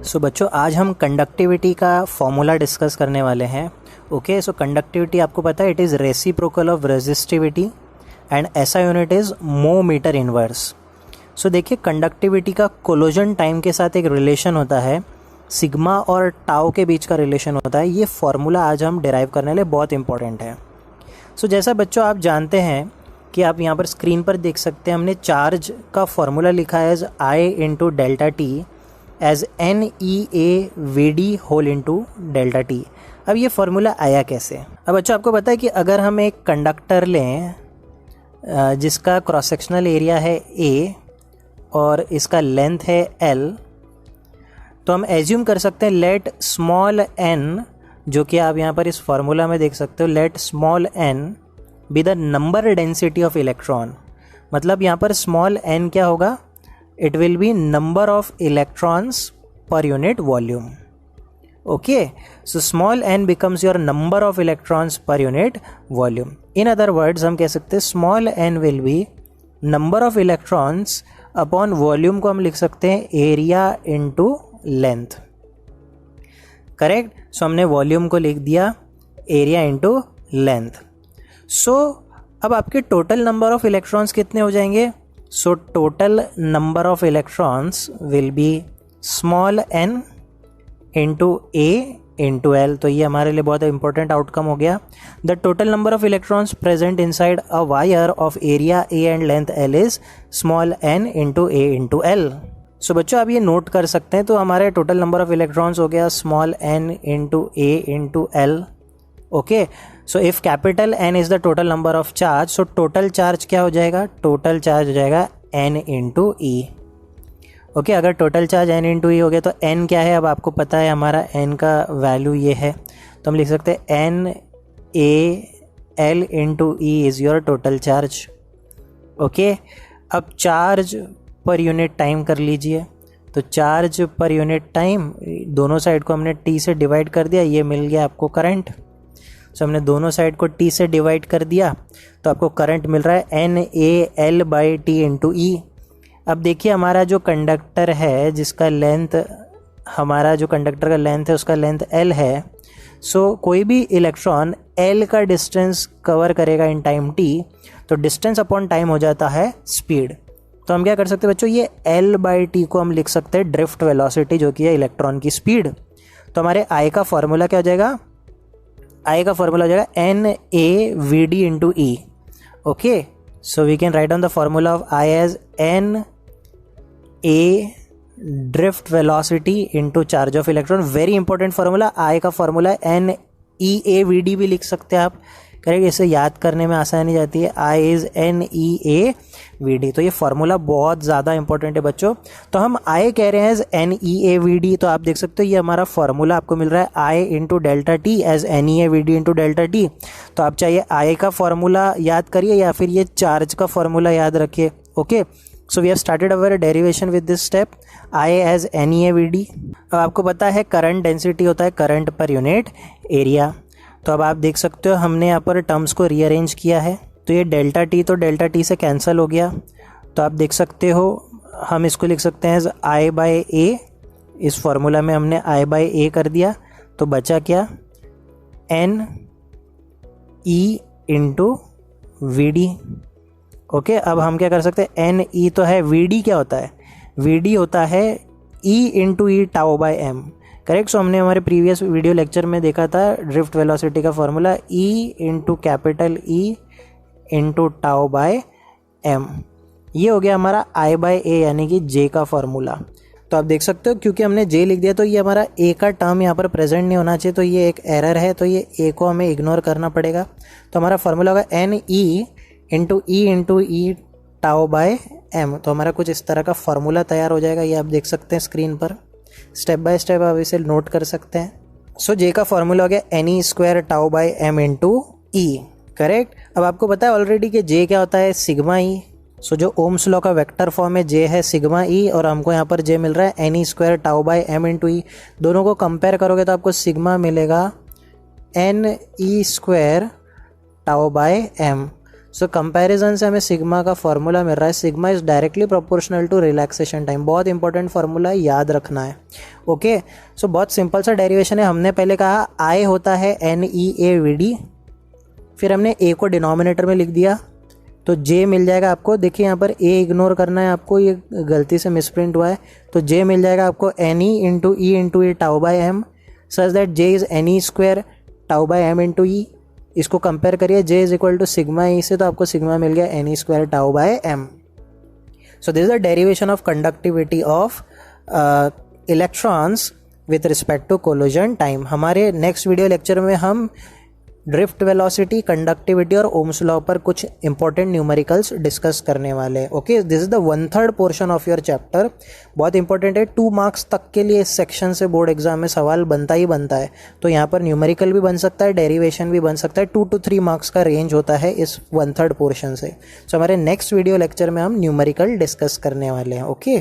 सो बच्चों आज हम कंडक्टिविटी का फॉर्मूला डिस्कस करने वाले हैं। ओके, सो कंडक्टिविटी आपको पता है it is reciprocal of resistivity and ऐसा यूनिट इज़ मो मीटर इनवर्स। सो देखिए कंडक्टिविटी का कोलोजन टाइम के साथ एक रिलेशन होता है, सिग्मा और टाउ के बीच का रिलेशन होता है। ये फॉर्मूला आज हम डिराइव करने वाले बहुत इंपॉर्टेंट है। सो जैसा बच्चों आप जानते हैं कि आप यहाँ पर स्क्रीन पर देख सकते हैं, हमने चार्ज का फॉर्मूला लिखा है as I into delta T as N E A V D whole into delta T. अब ये फार्मूला आया कैसे? अब बच्चों आपको पता है कि अगर हम एक कंडक्टर लें जिसका क्रॉस सेक्शनल एरिया है ए और इसका लेंथ है एल, तो हम एज्यूम कर सकते हैं लेट स्मॉल एन, जो कि आप यहाँ पर इस फार्मूला में देख सकते हो, let small n be the number density of electron. मतलब यहाँ पर स्मॉल एन क्या होगा? it will be number of electrons per unit volume. Okay, so small n becomes your number of electrons per unit volume. In other words हम कह सकते हैं small n will be number of electrons upon volume को हम लिख सकते हैं area into length. Correct? So हमने volume को लिख दिया area into length. So अब आपके total number of electrons कितने हो जाएंगे? So total number of electrons will be small n into A into L. तो ये हमारे लिए बहुत इंपॉर्टेंट आउटकम हो गया। The total number of electrons present inside a wire of area A and length L is small n into A into L. So बच्चों आप ये नोट कर सकते हैं। तो हमारे टोटल नंबर ऑफ इलेक्ट्रॉन्स हो गया small n into A into L. Okay, so if capital N is the total number of charge, so total charge क्या हो जाएगा? टोटल चार्ज हो जाएगा N इंटू ई। ओके, अगर टोटल चार्ज N इंटू ई हो गया तो N क्या है? अब आपको पता है हमारा N का वैल्यू ये है, तो हम लिख सकते हैं N A L into E is your total charge. Okay, अब चार्ज पर यूनिट टाइम कर लीजिए। तो चार्ज पर यूनिट टाइम, दोनों साइड को हमने T से डिवाइड कर दिया, ये मिल गया आपको करंट। सो हमने दोनों साइड को T से डिवाइड कर दिया तो आपको करंट मिल रहा है NaL बाई टी इंटू ई। अब देखिए हमारा जो कंडक्टर है जिसका लेंथ, हमारा जो कंडक्टर का लेंथ है उसका लेंथ L है। सो कोई भी इलेक्ट्रॉन L का डिस्टेंस कवर करेगा इन टाइम T, तो डिस्टेंस अपॉन टाइम हो जाता है स्पीड। तो हम क्या कर सकते हैं बच्चों, ये L बाई टी को हम लिख सकते हैं ड्रिफ्ट वेलोसिटी, जो कि है इलेक्ट्रॉन की स्पीड। तो हमारे I का फॉर्मूला क्या हो जाएगा? I का फॉर्मूला हो जाएगा NaVd into E. Okay, so we can write down the formula of I as Na drift velocity into charge of electron. Very important formula. I का फॉर्मूला NeaVd भी लिख सकते हैं आप। करेक्ट, इसे याद करने में आसानी जाती है। I is NeaVd। तो ये फार्मूला बहुत ज़्यादा इंपॉर्टेंट है बच्चों। तो हम I कह रहे हैं एज NeaVd, तो आप देख सकते हो ये हमारा फार्मूला आपको मिल रहा है I into delta T as NeaVd into delta T. तो आप चाहे I का फार्मूला याद करिए या फिर ये चार्ज का फार्मूला याद रखिए। Okay, so we have started our derivation with this step I as NeaVd। अब आपको पता है करंट डेंसिटी होता है करंट पर यूनिट एरिया। तो अब आप देख सकते हो हमने यहाँ पर टर्म्स को रीअरेंज किया है, तो ये डेल्टा टी तो डेल्टा टी से कैंसिल हो गया। तो आप देख सकते हो हम इसको लिख सकते हैं एज आई बाई ए। इस फॉर्मूला में हमने आई बाई ए कर दिया, तो बचा क्या? N E into V D. Okay, अब हम क्या कर सकते हैं? एन ई तो है, वी डी क्या होता है? वी डी होता है E into E tau by M. Correct, so हमने हमारे प्रीवियस वीडियो लेक्चर में देखा था ड्रिफ्ट वेलोसिटी का formula E into capital E into tau by M. ये हो गया हमारा I बाय ए यानी कि J का फॉर्मूला। तो आप देख सकते हो क्योंकि हमने J लिख दिया तो ये हमारा A का टर्म यहाँ पर प्रेजेंट नहीं होना चाहिए, तो ये एक एरर है, तो ये A को हमें इग्नोर करना पड़ेगा। तो हमारा फॉर्मूला होगा NE into E tau by M. तो हमारा कुछ इस तरह का फॉर्मूला तैयार हो जाएगा, ये आप देख सकते हैं स्क्रीन पर। स्टेप बाय स्टेप आप इसे नोट कर सकते हैं। सो J का फॉर्मूला हो गया NE square tau by M into E. Correct, अब आपको पता है ऑलरेडी कि J क्या होता है? Sigma E. सो जो ओम्स लॉ का वेक्टर फॉर्म है J है सिग्मा ई, और हमको यहाँ पर J मिल रहा है NE square tau by M into E. दोनों को कंपेयर करोगे तो आपको सिग्मा मिलेगा NE square tau by M. So comparison से हमें सिग्मा का फॉर्मूला मिल रहा है, sigma is directly proportional to relaxation time. बहुत इंपॉर्टेंट फार्मूला है, याद रखना है। ओके, सो बहुत सिंपल सा डेरिवेशन है। हमने पहले कहा आई होता है NEAVD, फिर हमने ए को डिनोमिनेटर में लिख दिया तो जे मिल जाएगा आपको। देखिए यहाँ पर ए इग्नोर करना है आपको, ये गलती से मिसप्रिंट हुआ है। तो जे मिल जाएगा आपको NE tau by M, such that J is NE² tau by M into E. इसको कंपेयर करिए, J is equal to sigma E से, तो आपको सिग्मा मिल गया NE² tau by M. So this is the derivation of conductivity of electrons with respect to collision time. हमारे next video lecture में हम ड्रिफ्ट वेलोसिटी, कंडक्टिविटी और ओम्स लॉ पर कुछ इंपॉर्टेंट न्यूमेरिकल्स डिस्कस करने वाले हैं। Okay, this is the 1/3 portion of your chapter. बहुत इंपॉर्टेंट है, 2 मार्क्स तक के लिए इस सेक्शन से बोर्ड एग्जाम में सवाल बनता ही बनता है। तो यहाँ पर न्यूमेरिकल भी बन सकता है, डेरिवेशन भी बन सकता है। 2 to 3 मार्क्स का रेंज होता है इस 1/3 पोर्शन से। सो हमारे नेक्स्ट वीडियो लेक्चर में हम न्यूमेरिकल डिस्कस करने वाले हैं। ओके।